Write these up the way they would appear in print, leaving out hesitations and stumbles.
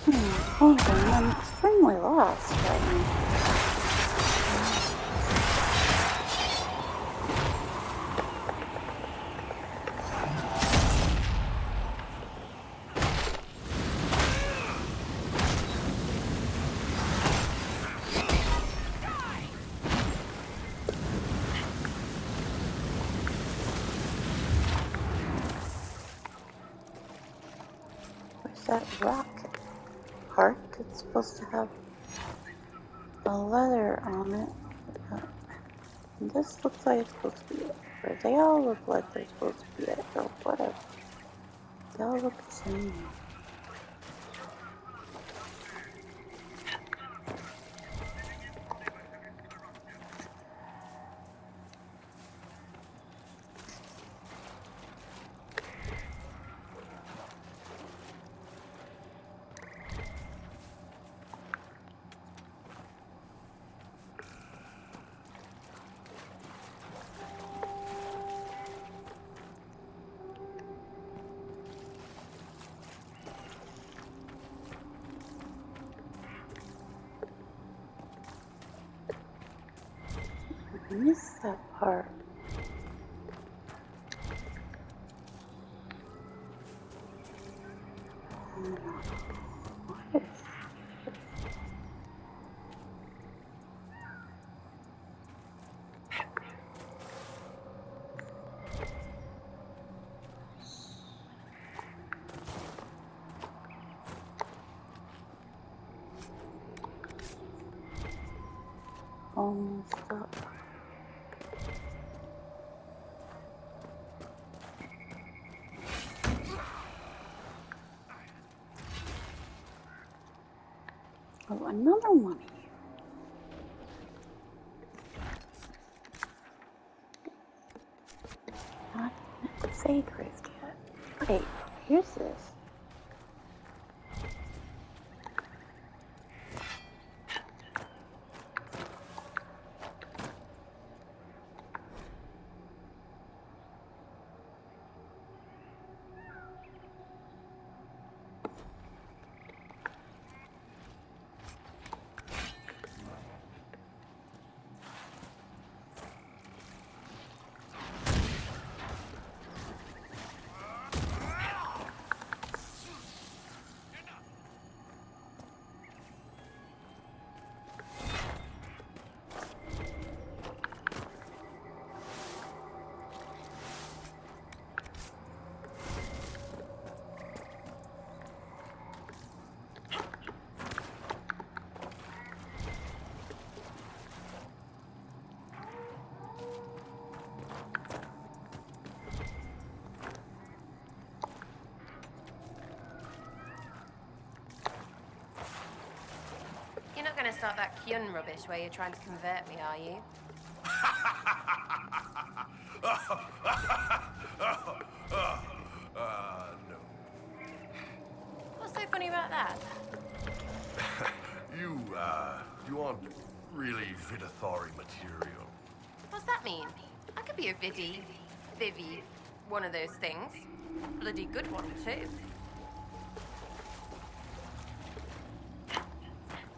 Oh, I'm extremely lost right now. Where's that rocket part that's supposed to have a letter on it? This looks like it's supposed to be it. Or they all look like they're supposed to be it, or whatever. They all look the same. I missed that part. What is almost up? Oh, another one of you. Not sacred yet. Wait, here's this. You're not going to start that Kyun rubbish where you're trying to convert me, are you? No. What's so funny about that? You aren't really Vidathari material. What's that mean? I could be a Vivi, one of those things. Bloody good one, too.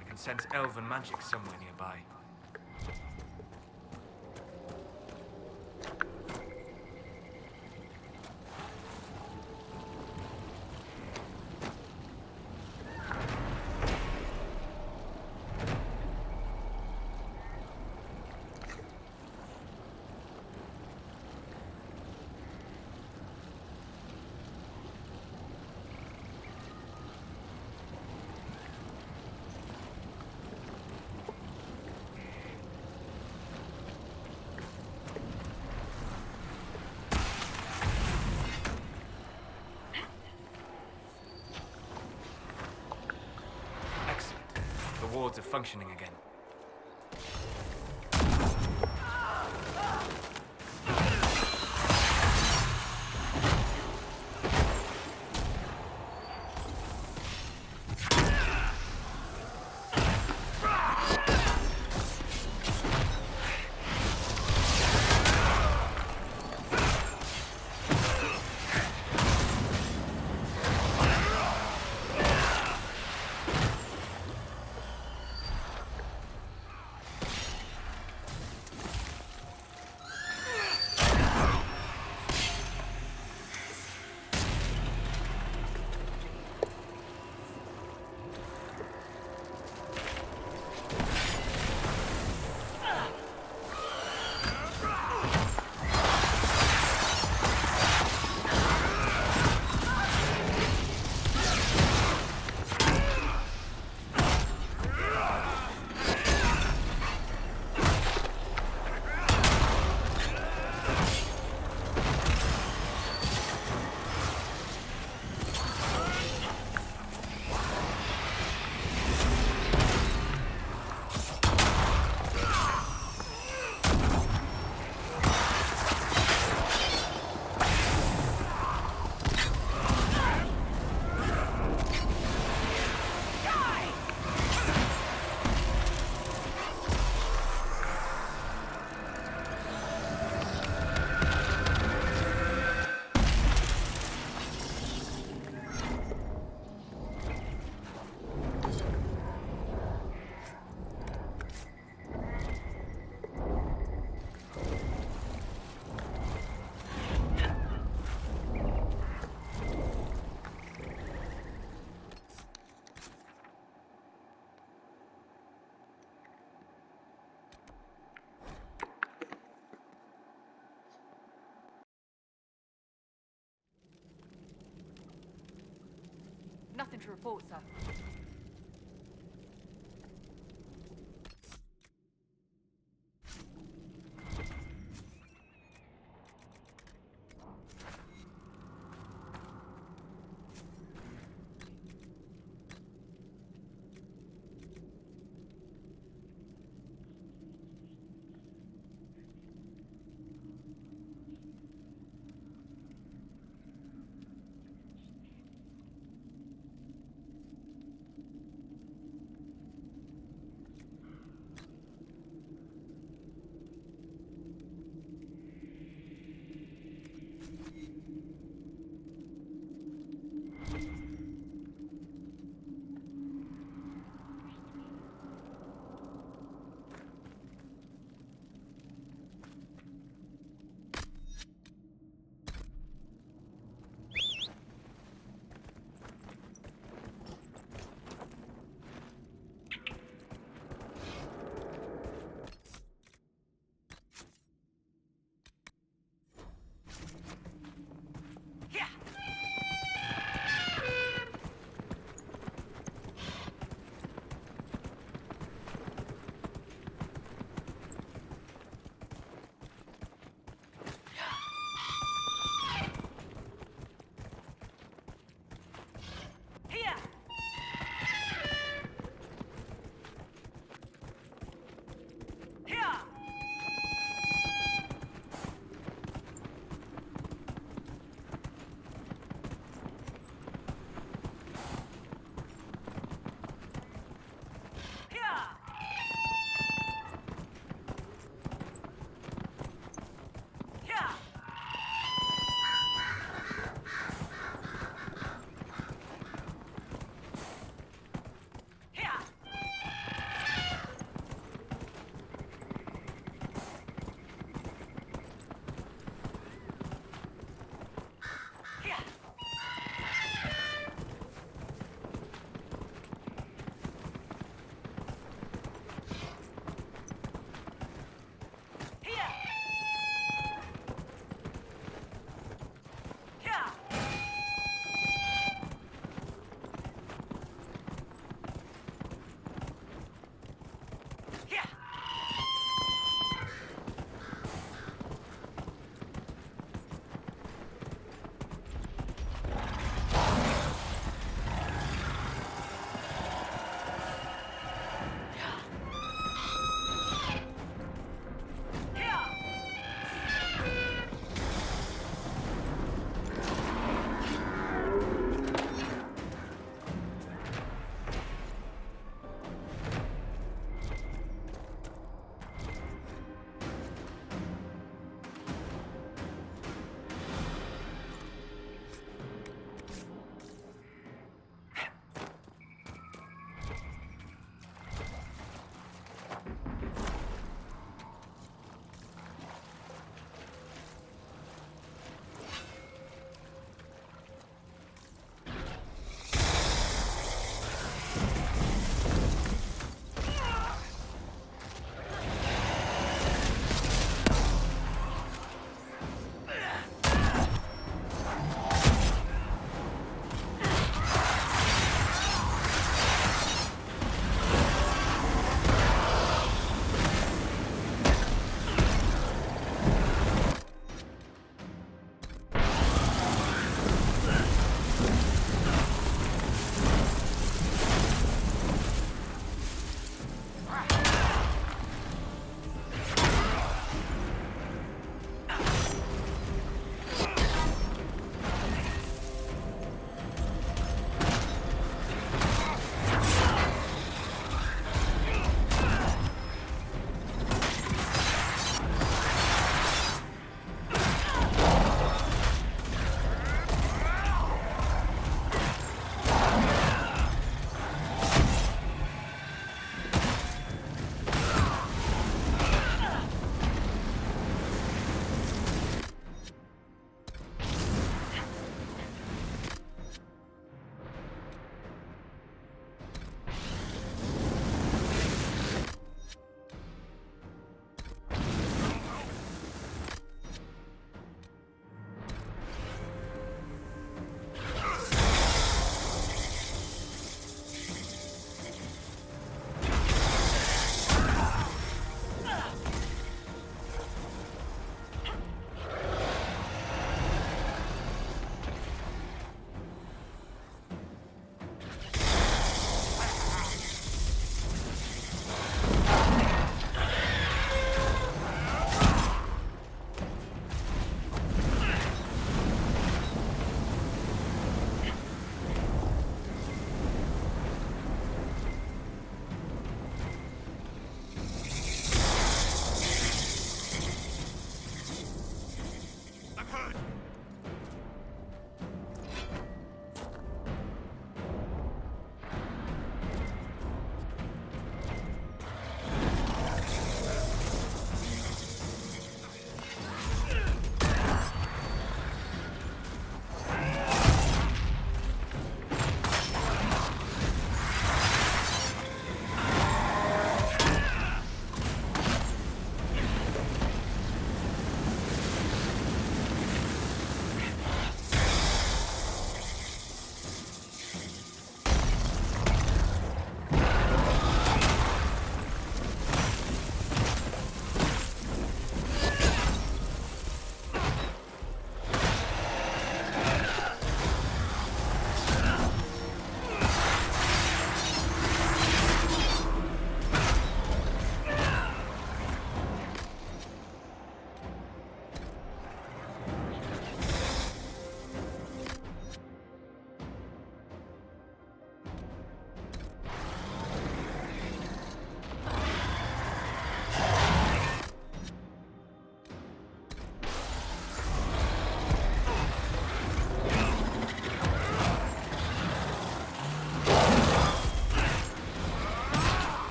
I can sense elven magic somewhere nearby. The wards are functioning again. Nothing to report, sir.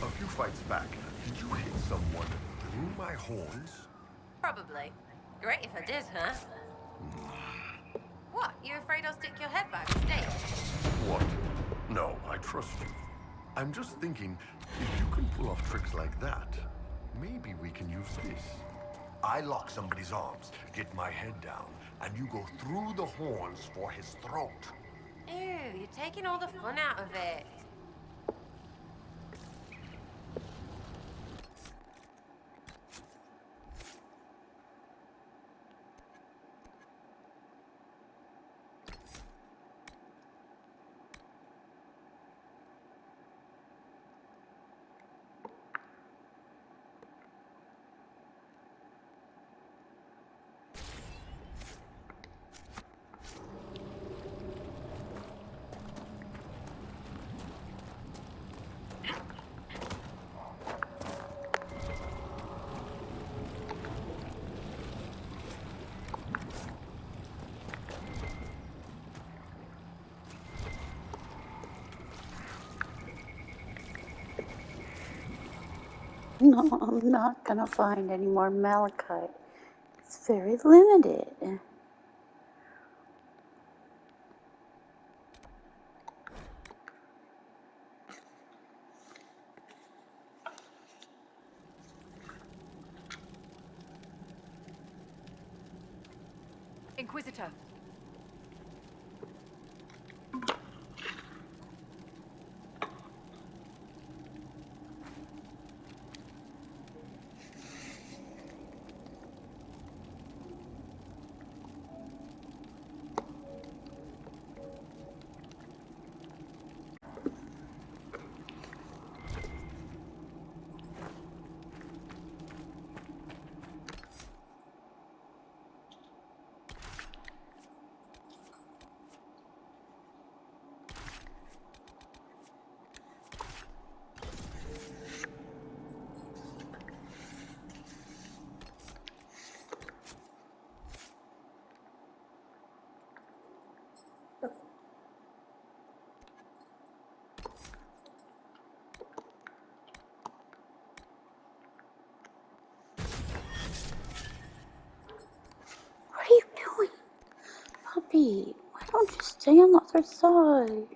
A few fights back, did you hit someone through my horns? Probably. Great if I did, huh? What? You afraid I'll stick your head by mistake? What? No, I trust you. I'm just thinking, if you can pull off tricks like that, maybe we can use this. I lock somebody's arms, get my head down, and you go through the horns for his throat. Ew, you're taking all the fun out of it. No, I'm not gonna find any more malachite. It's very limited. Inquisitor. What are you doing? Puppy, why don't you stay on the other side?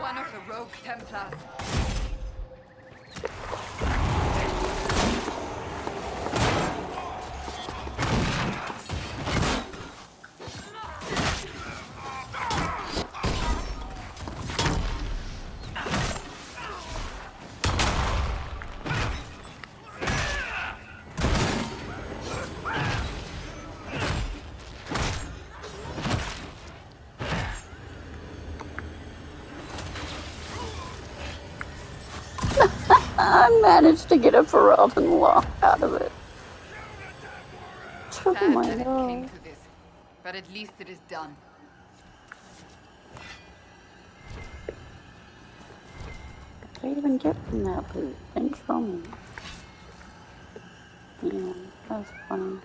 One of the rogue Templars. I managed to get a Ferelden lock out of it. Oh Sad my that it came god. to this, but at least it is done. What did I even get from that loot? Didn't show me. Yeah, that was funny.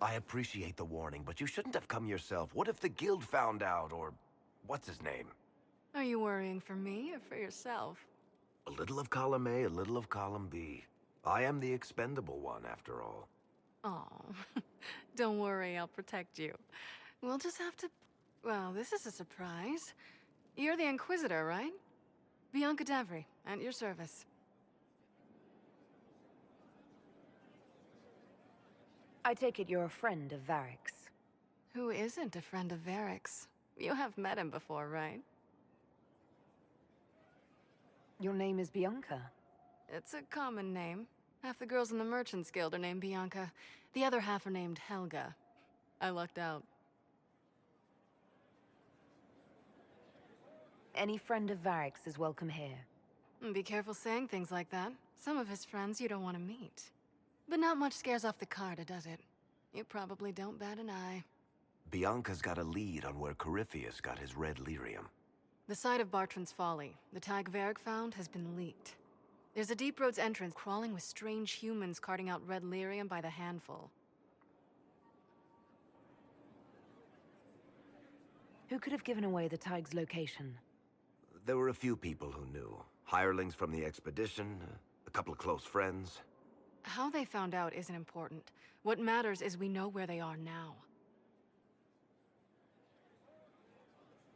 I appreciate the warning, but you shouldn't have come yourself. What if the guild found out, or what's his name? Are you worrying for me or for yourself? A little of column A, a little of column B. I am the expendable one, after all. Oh, don't worry, I'll protect you. We'll just have to... Well, this is a surprise. You're the Inquisitor, right? Bianca Davry, at your service. I take it you're a friend of Varric's. Who isn't a friend of Varric's? You have met him before, right? Your name is Bianca. It's a common name. Half the girls in the Merchants Guild are named Bianca. The other half are named Helga. I lucked out. Any friend of Varric's is welcome here. Be careful saying things like that. Some of his friends you don't want to meet. But not much scares off the Carta, does it? You probably don't bat an eye. Bianca's got a lead on where Corypheus got his red lyrium. The site of Bartran's Folly, the tag Varric found, has been leaked. There's a Deep Roads entrance crawling with strange humans carting out red lyrium by the handful. Who could have given away the Tig's location? There were a few people who knew. Hirelings from the expedition, a couple of close friends. How they found out isn't important. What matters is we know where they are now.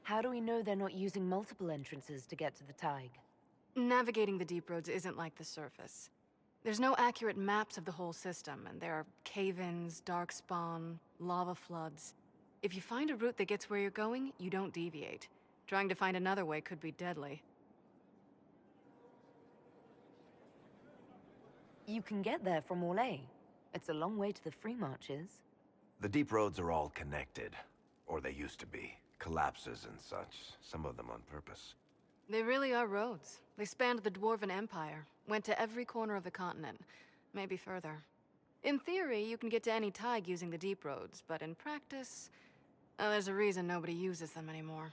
How do we know they're not using multiple entrances to get to the Tig? Navigating the Deep Roads isn't like the surface. There's no accurate maps of the whole system, and there are cave-ins, darkspawn, lava floods. If you find a route that gets where you're going, you don't deviate. Trying to find another way could be deadly. You can get there from Orlais. It's a long way to the Free Marches. The deep roads are all connected. Or they used to be. Collapses and such. Some of them on purpose. They really are roads. They spanned the Dwarven Empire, went to every corner of the continent, maybe further. In theory, you can get to any Tig using the deep roads, but in practice, there's a reason nobody uses them anymore.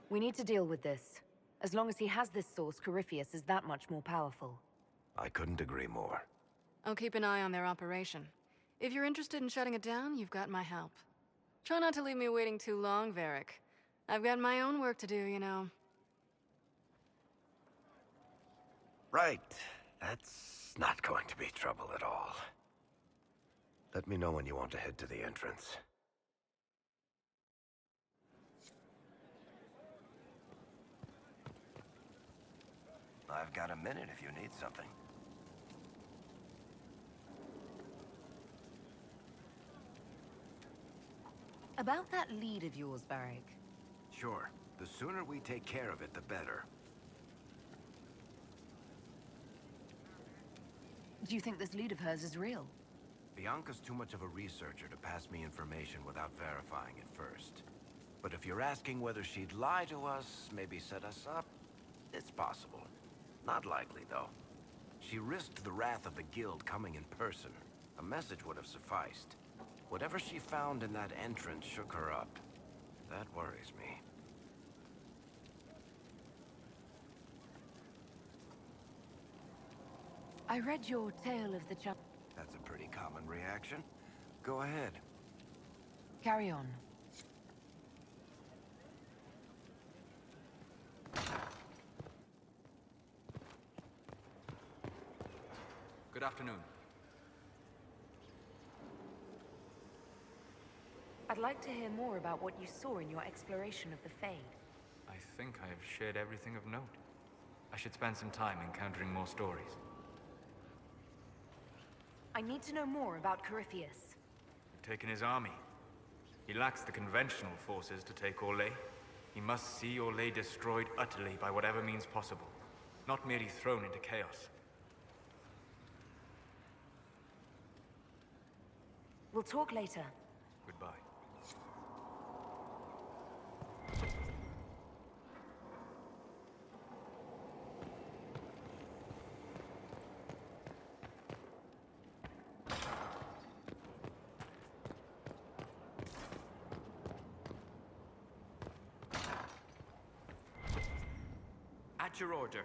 We need to deal with this. As long as he has this source, Corypheus is that much more powerful. I couldn't agree more. I'll keep an eye on their operation. If you're interested in shutting it down, you've got my help. Try not to leave me waiting too long, Varric. I've got my own work to do, you know. Right. That's not going to be trouble at all. Let me know when you want to head to the entrance. I've got a minute if you need something. About that lead of yours, Varric. Sure. The sooner we take care of it, the better. Do you think this lead of hers is real? Bianca's too much of a researcher to pass me information without verifying it first. But if you're asking whether she'd lie to us, maybe set us up, it's possible. Not likely, though. She risked the wrath of the Guild coming in person. A message would have sufficed. Whatever she found in that entrance shook her up. That worries me. I read your tale of the That's a pretty common reaction. Go ahead. Carry on. Good afternoon. I'd like to hear more about what you saw in your exploration of the Fade. I think I have shared everything of note. I should spend some time encountering more stories. I need to know more about Corypheus. We've taken his army. He lacks the conventional forces to take Orlais. He must see Orlais destroyed utterly by whatever means possible, not merely thrown into chaos. We'll talk later. Goodbye. At your order.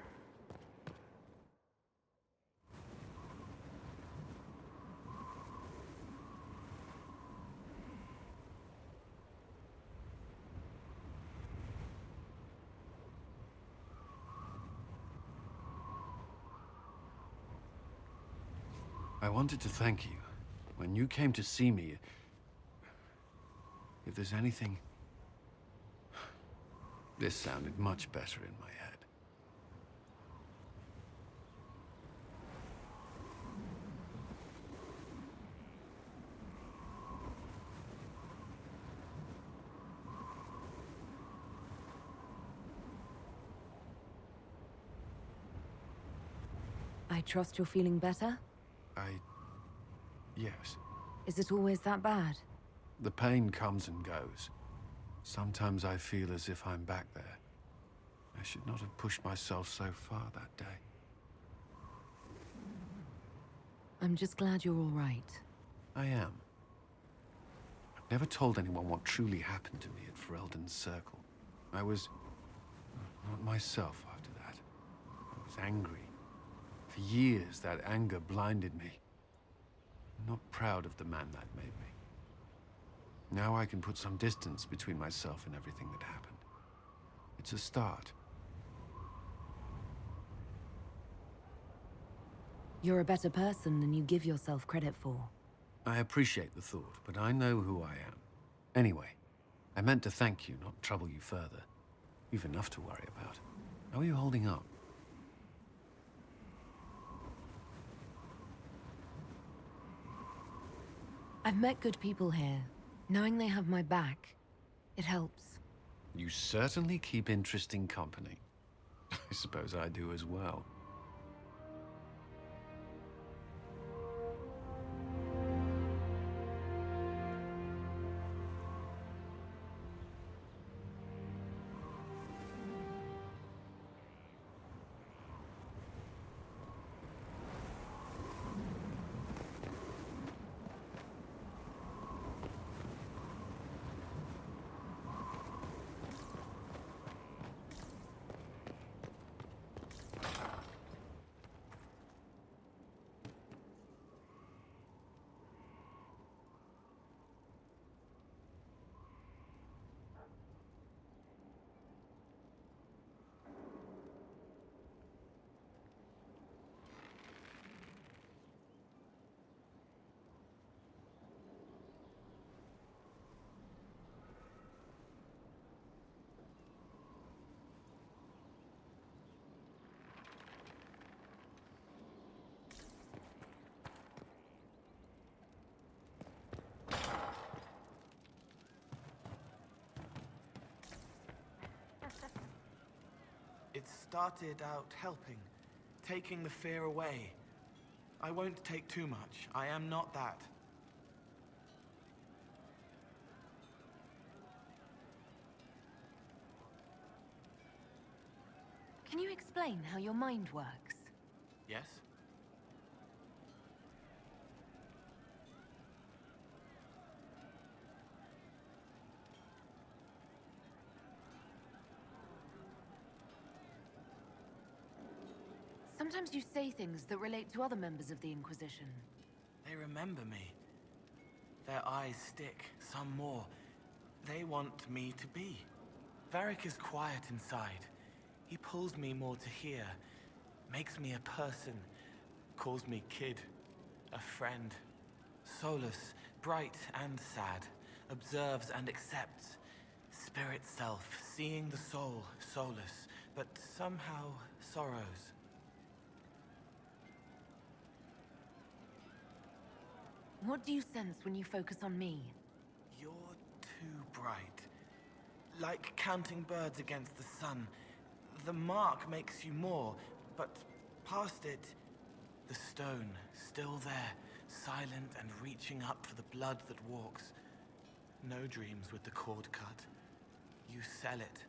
I wanted to thank you. When you came to see me, if there's anything... This sounded much better in my head. I trust you're feeling better? Yes. Is it always that bad? The pain comes and goes. Sometimes I feel as if I'm back there. I should not have pushed myself so far that day. I'm just glad you're all right. I am. I've never told anyone what truly happened to me at Ferelden's Circle. I was... not myself after that. I was angry. For years, that anger blinded me. I'm not proud of the man that made me. Now I can put some distance between myself and everything that happened. It's a start. You're a better person than you give yourself credit for. I appreciate the thought, but I know who I am. Anyway, I meant to thank you, not trouble you further. You've enough to worry about. How are you holding up? I've met good people here. Knowing they have my back, it helps. You certainly keep interesting company. I suppose I do as well. It started out helping, taking the fear away. I won't take too much. I am not that. Can you explain how your mind works? Yes? Sometimes you say things that relate to other members of the Inquisition. They remember me. Their eyes stick, some more. They want me to be. Varric is quiet inside. He pulls me more to hear, makes me a person, calls me kid, a friend. Solus, bright and sad, observes and accepts. Spirit self, seeing the soul, Solus, but somehow sorrows. What do you sense when you focus on me? You're too bright. Like counting birds against the sun. The mark makes you more, but past it, the stone, still there, silent and reaching up for the blood that walks. No dreams with the cord cut. You sell it.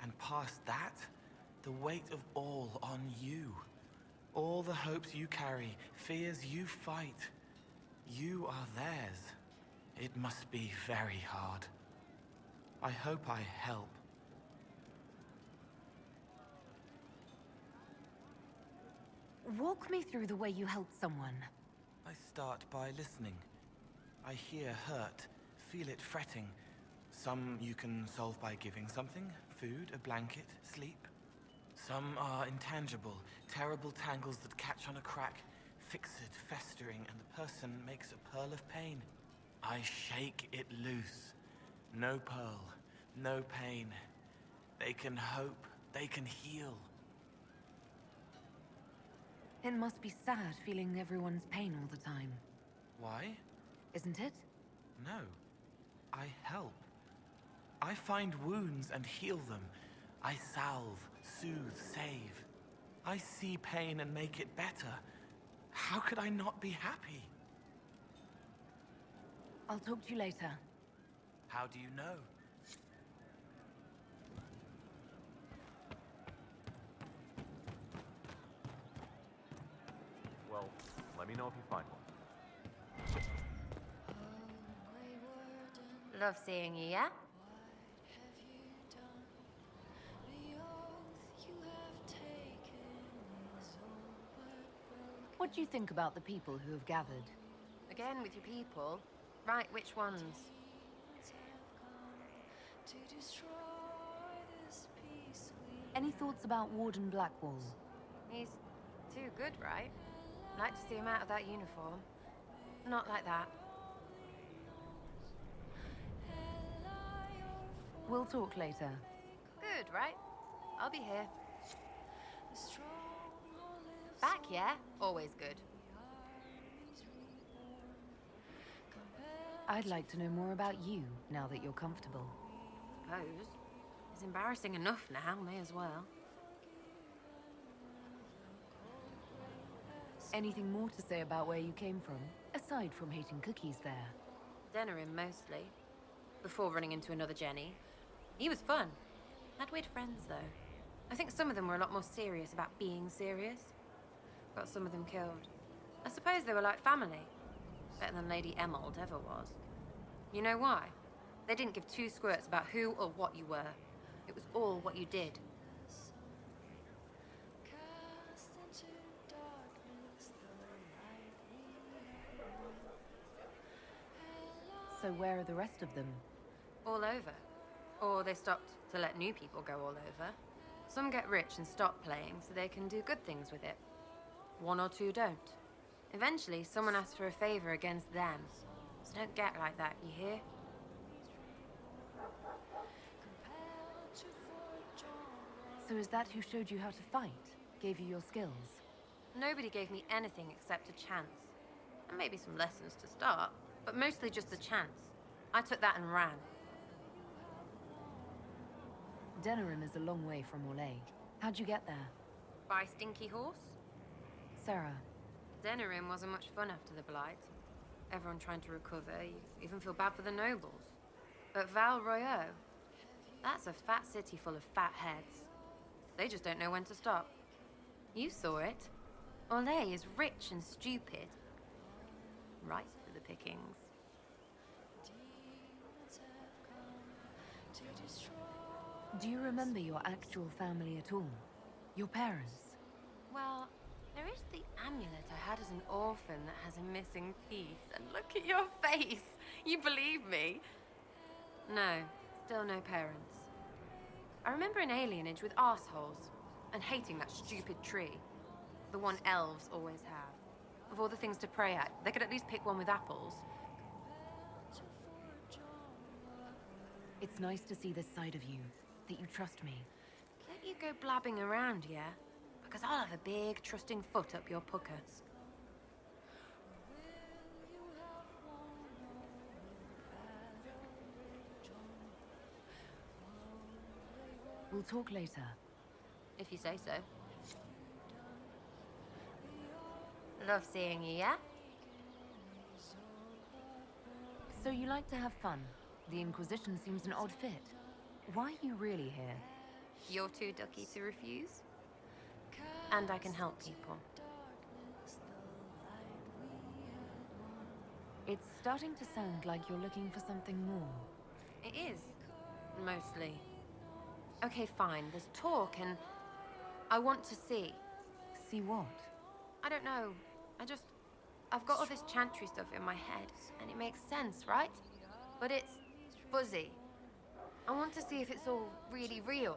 And past that, the weight of all on you. All the hopes you carry, fears you fight. You are theirs. It must be very hard. I hope I help. Walk me through the way you help someone. I start by listening. I hear hurt, feel it fretting. Some you can solve by giving something, food, a blanket, sleep. Some are intangible, terrible tangles that catch on a crack, fixed, festering, and the person makes a pearl of pain. I shake it loose. No pearl, no pain. They can hope, they can heal. It must be sad feeling everyone's pain all the time. Why? Isn't it? No. I help. I find wounds and heal them. I salve, soothe, save. I see pain and make it better. How could I not be happy? I'll talk to you later. How do you know? Well, let me know if you find one. Love seeing you, yeah? What do you think about the people who have gathered? Again with your people. Right, which ones? Any thoughts about Warden Blackwall? He's too good, right? Like to see him out of that uniform. Not like that. We'll talk later. Good, right? I'll be here. Back, yeah? Always good. I'd like to know more about you, now that you're comfortable. Suppose. It's embarrassing enough now, may as well. Anything more to say about where you came from, aside from hating cookies there? Denerim, mostly. Before running into another Jenny. He was fun. Had weird friends, though. I think some of them were a lot more serious about being serious. Got some of them killed. I suppose they were like family. Better than Lady Emerald ever was. You know why? They didn't give two squirts about who or what you were. It was all what you did. So where are the rest of them? All over. Or they stopped to let new people go all over. Some get rich and stop playing so they can do good things with it. One or two don't. Eventually, someone asks for a favor against them. So don't get like that, you hear? So is that who showed you how to fight? Gave you your skills? Nobody gave me anything except a chance. And maybe some lessons to start, but mostly just a chance. I took that and ran. Denerim is a long way from Orlais. How'd you get there? By Stinky Horse? Sarah. Denerim wasn't much fun after the Blight. Everyone trying to recover, you even feel bad for the nobles. But Val Royeaux, that's a fat city full of fat heads. They just don't know when to stop. You saw it. Orlais is rich and stupid. Right for the pickings. Do you remember your actual family at all? Your parents? Well, there is the amulet I had as an orphan that has a missing piece. And look at your face. You believe me? No, still no parents. I remember an alienage with arseholes and hating that stupid tree. The one elves always have. Of all the things to pray at, they could at least pick one with apples. It's nice to see this side of you, that you trust me. Let you go blabbing around, yeah? Because I'll have a big, trusting foot up your pucker. We'll talk later. If you say so. Love seeing you, yeah? So you like to have fun. The Inquisition seems an odd fit. Why are you really here? You're too ducky to refuse? And I can help people. It's starting to sound like you're looking for something more. It is. Mostly. Okay, fine. There's talk and I want to see. See what? I don't know. I've got all this chantry stuff in my head, and it makes sense, right? But it's fuzzy. I want to see if it's all really real.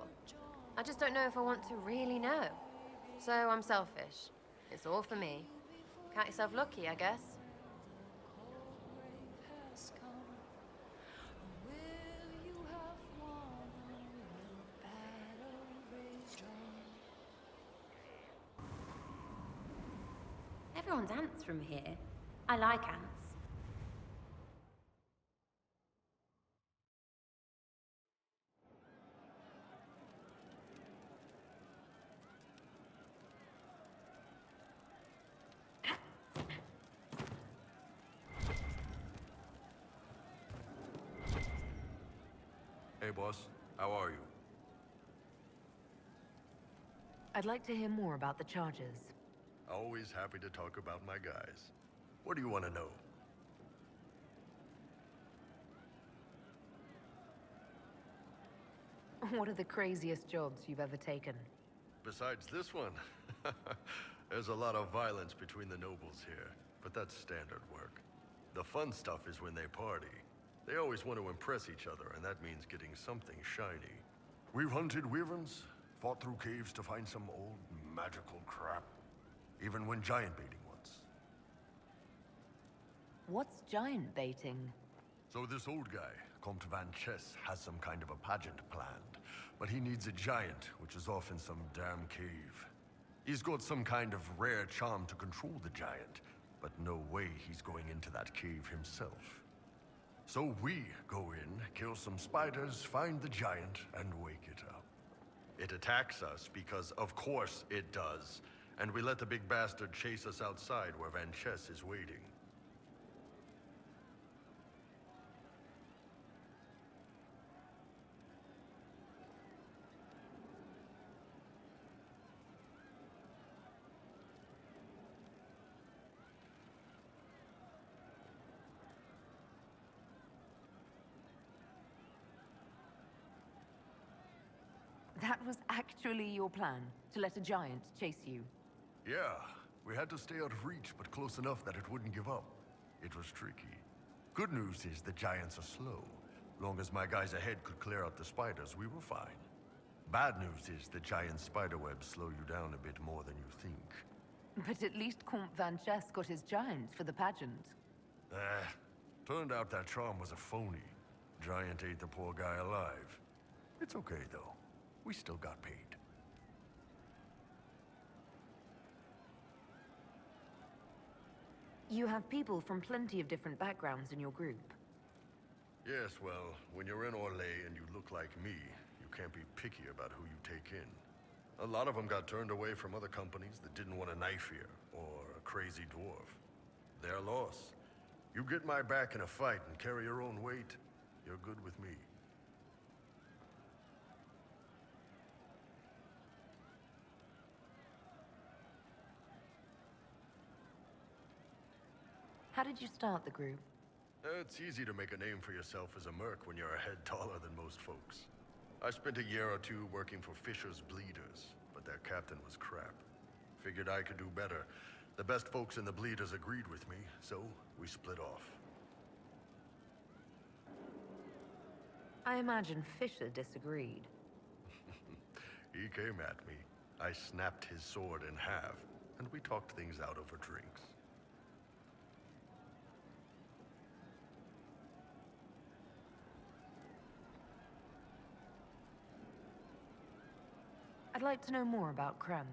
I just don't know if I want to really know. So I'm selfish. It's all for me. Count yourself lucky, I guess. Everyone's ants from here. I like ants. Hey, boss. How are you? I'd like to hear more about the charges. Always happy to talk about my guys. What do you want to know? What are the craziest jobs you've ever taken? Besides this one, there's a lot of violence between the nobles here, but that's standard work. The fun stuff is when they party. They always want to impress each other, and that means getting something shiny. We've hunted wyverns, fought through caves to find some old magical crap. Even went giant baiting once. What's giant baiting? So this old guy, Comte Van Chess has some kind of a pageant planned, but he needs a giant, which is off in some damn cave. He's got some kind of rare charm to control the giant, but no way he's going into that cave himself. So we go in, kill some spiders, find the giant, and wake it up. It attacks us because, of course, it does, and we let the big bastard chase us outside where Van Chess is waiting. That was actually your plan, to let a giant chase you. Yeah, we had to stay out of reach, but close enough that it wouldn't give up. It was tricky. Good news is the giants are slow. Long as my guys ahead could clear out the spiders, we were fine. Bad news is the giant spiderwebs slow you down a bit more than you think. But at least Comte Van Chess got his giant for the pageant. Turned out that charm was a phony. Giant ate the poor guy alive. It's okay, though. We still got paid. You have people from plenty of different backgrounds in your group. Yes, well, when you're in Orlais and you look like me, you can't be picky about who you take in. A lot of them got turned away from other companies that didn't want a knife here, or a crazy dwarf. Their loss. You get my back in a fight and carry your own weight, you're good with me. How did you start the group? It's easy to make a name for yourself as a merc when you're a head taller than most folks. I spent a year or two working for Fisher's Bleeders, but their captain was crap. Figured I could do better. The best folks in the Bleeders agreed with me, so we split off. I imagine Fisher disagreed. He came at me. I snapped his sword in half, and we talked things out over drinks. I'd like to know more about Krem.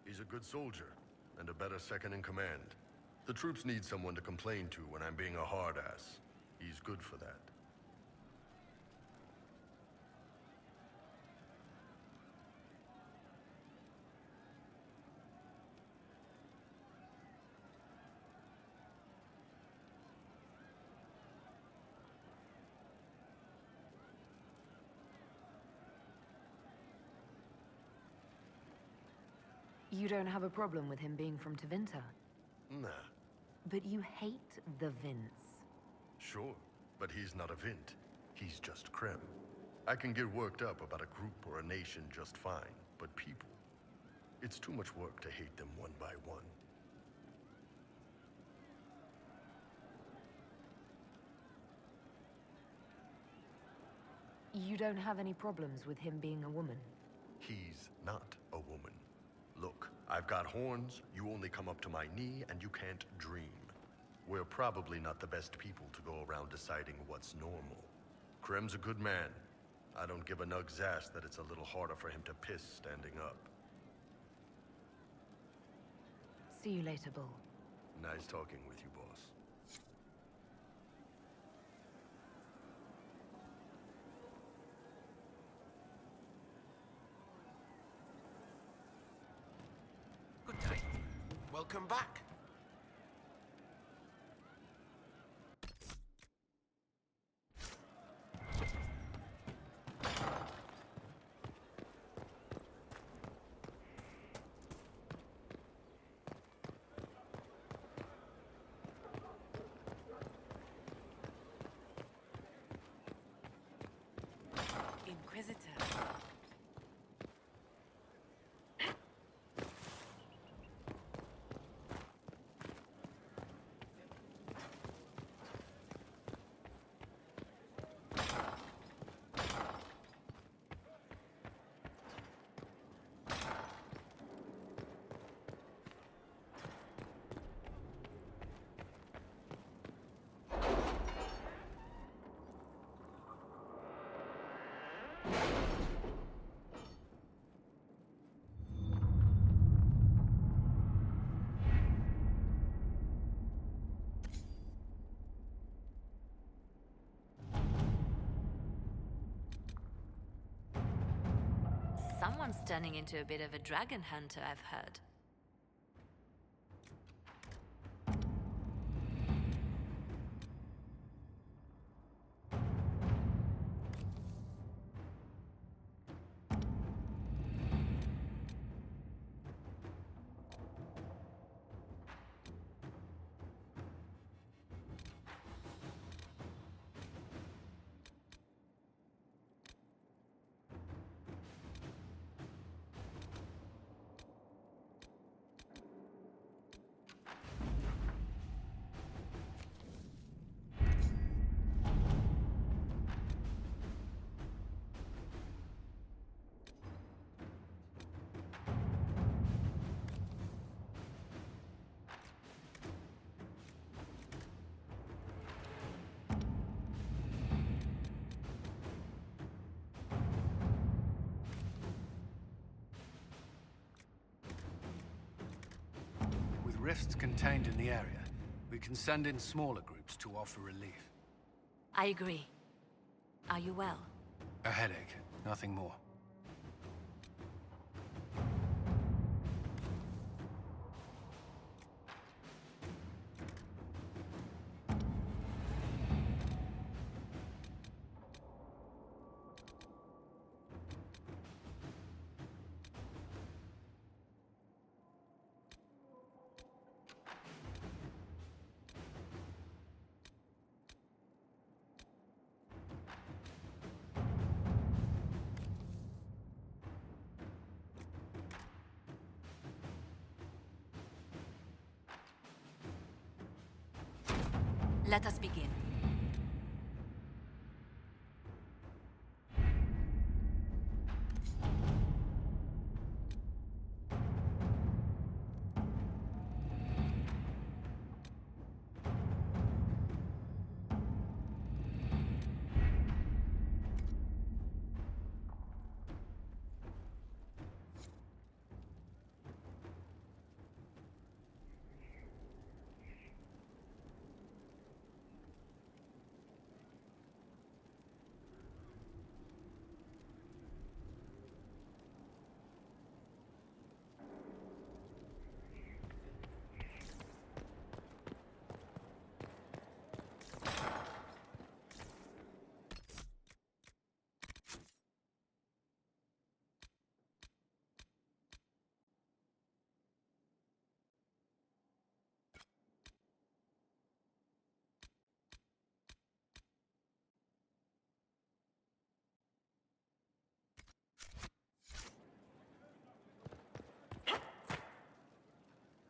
He's a good soldier, and a better second-in-command. The troops need someone to complain to when I'm being a hard-ass. He's good for that. You don't have a problem with him being from Tevinter? Nah, But you hate the Vince. sure, but he's not a Vint. He's just Krem. I can get worked up about a group or a nation just fine, but people... It's too much work to hate them one by one. You don't have any problems with him being a woman? He's not a woman. Look, I've got horns, you only come up to my knee, and you can't dream. We're probably not the best people to go around deciding what's normal. Krem's a good man. I don't give a nug's ass that it's a little harder for him to piss standing up. See you later, Bull. Nice talking with you, boss. Good day. Welcome back. Inquisitor. Someone's turning into a bit of a dragon hunter, I've heard. With rifts contained in the area, we can send in smaller groups to offer relief. I agree. Are you well? A headache, nothing more. Let us begin.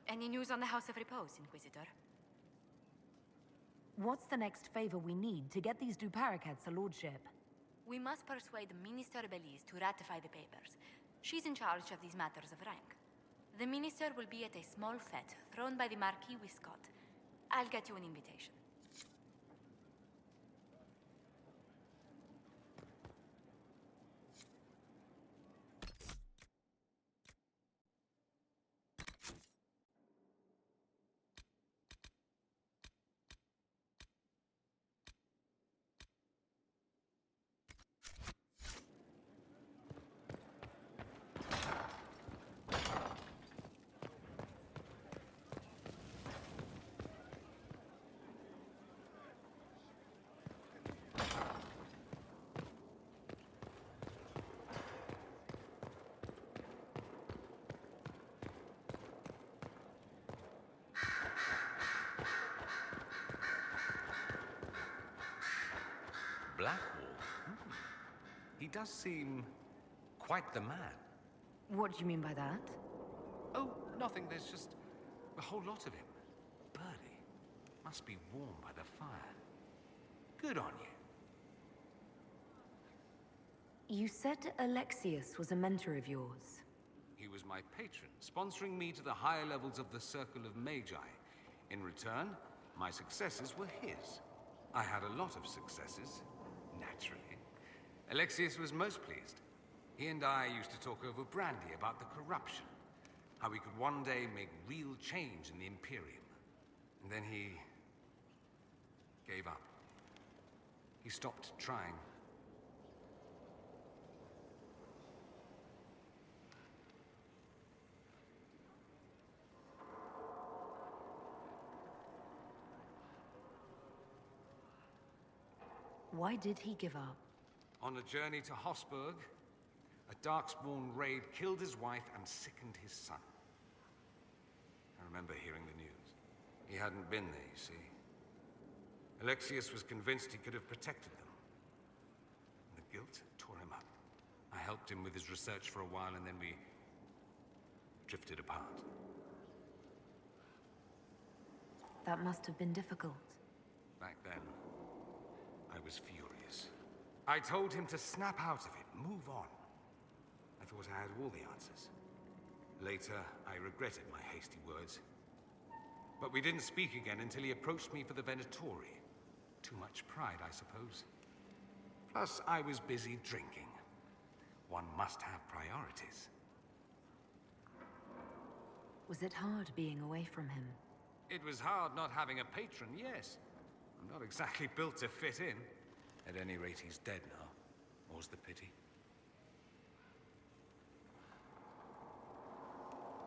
Any news on the House of Repose, Inquisitor? What's the next favor we need to get these Duparacats a lordship? We must persuade Minister Belize to ratify the papers. She's in charge of these matters of rank. The minister will be at a small fete thrown by the Marquis Wiscott. I'll get you an invitation. Blackwall? He does seem quite the man. What do you mean by that? Oh, nothing. There's just a whole lot of him. Birdie must be warm by the fire. Good on you. You said Alexius was a mentor of yours. He was my patron, sponsoring me to the higher levels of the Circle of Magi. In return, my successes were his. I had a lot of successes, naturally. Alexius was most pleased. He and I used to talk over brandy about the corruption, how we could one day make real change in the Imperium. And then he gave up. He stopped trying. Why did he give up? On a journey to Hossberg, a Darkspawn raid killed his wife and sickened his son. I remember hearing the news. He hadn't been there, you see. Alexius was convinced he could have protected them. And the guilt tore him up. I helped him with his research for a while, and then we drifted apart. That must have been difficult. Back then, I was furious. I told him to snap out of it, move on. I thought I had all the answers. Later, I regretted my hasty words. But we didn't speak again until he approached me for the Venatori. Too much pride, I suppose. Plus, I was busy drinking. One must have priorities. Was it hard being away from him? It was hard not having a patron, yes. I'm not exactly built to fit in. At any rate, he's dead now. More's the pity.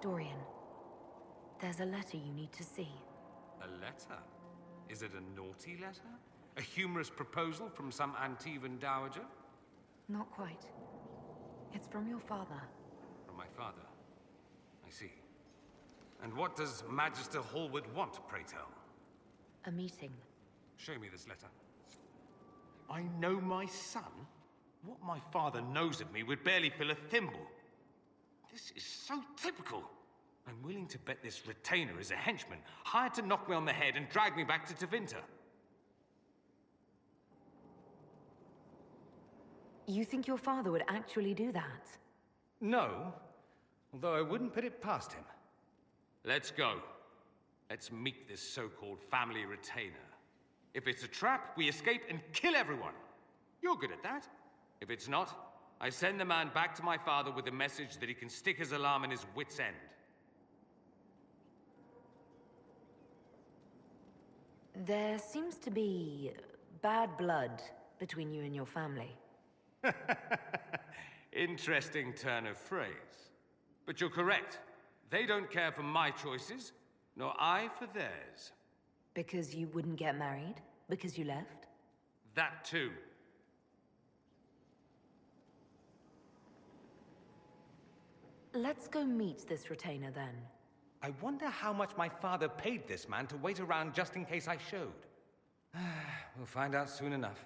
Dorian, there's a letter you need to see. A letter? Is it a naughty letter? A humorous proposal from some Antivan dowager? Not quite. It's from your father. From my father? I see. And what does Magister Hallwood want, pray tell? A meeting. Show me this letter. I know my son? What my father knows of me would barely fill a thimble. This is so typical. I'm willing to bet this retainer is a henchman, hired to knock me on the head and drag me back to Tevinter. You think your father would actually do that? No, although I wouldn't put it past him. Let's go. Let's meet this so-called family retainer. If it's a trap, we escape and kill everyone. You're good at that. If it's not, I send the man back to my father with a message that he can stick his alarm in his wit's end. There seems to be bad blood between you and your family. Interesting turn of phrase. But you're correct. They don't care for my choices, nor I for theirs. Because you wouldn't get married? Because you left? That too. Let's go meet this retainer then. I wonder how much my father paid this man to wait around just in case I showed. We'll find out soon enough.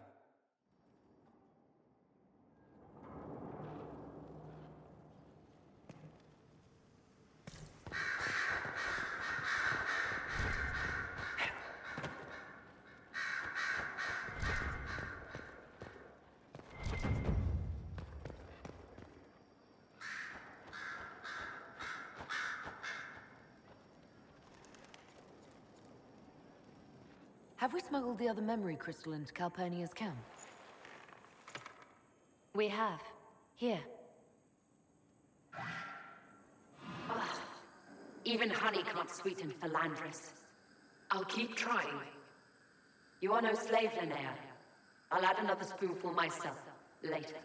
Have we smuggled the other memory crystal into Calpurnia's camp? We have. Here. Ugh. Even honey can't sweeten Philandris. I'll keep trying. You are no slave, Linnea. I'll add another spoonful myself, later.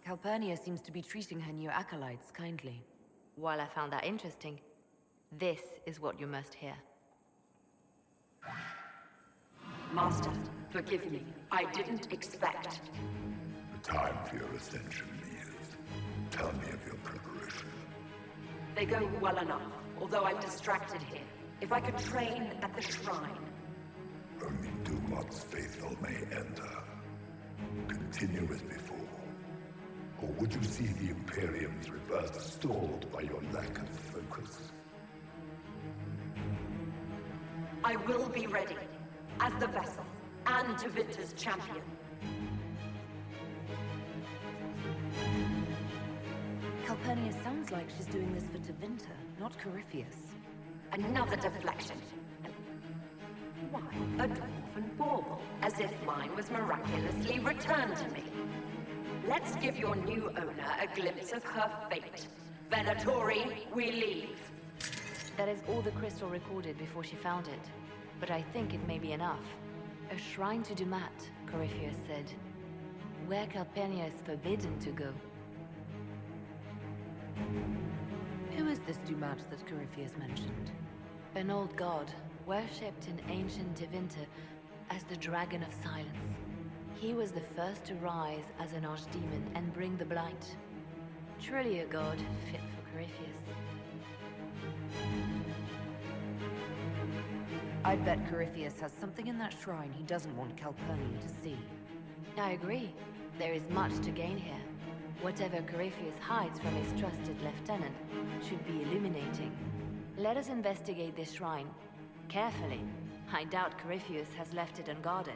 Calpurnia seems to be treating her new acolytes kindly. While I found that interesting, this is what you must hear. Master, forgive me. I didn't expect. The time for your ascension is. Tell me of your preparation. They go well enough, although I'm distracted here. If I could train at the shrine. Only Dumat's faithful may enter. Continue as before. Or would you see the Imperium's rebirth stalled by your lack of focus? I will be ready, as the vessel, and Tevinter's champion. Calpurnia sounds like she's doing this for Tevinter, not Corypheus. Another deflection. Why, a dwarven bauble, as if mine was miraculously returned to me. Let's give your new owner a glimpse of her fate. Venatori, we leave. That is all the crystal recorded before she found it. But I think it may be enough. A shrine to Dumat, Corypheus said. Where Calpurnia is forbidden to go. Who is this Dumat that Corypheus mentioned? An old god, worshipped in ancient Tevinter as the Dragon of Silence. He was the first to rise as an archdemon and bring the blight. Truly a god fit for Corypheus. I'd bet Corypheus has something in that shrine he doesn't want Calpurnia to see. I agree. There is much to gain here. Whatever Corypheus hides from his trusted lieutenant should be illuminating. Let us investigate this shrine. Carefully. I doubt Corypheus has left it unguarded.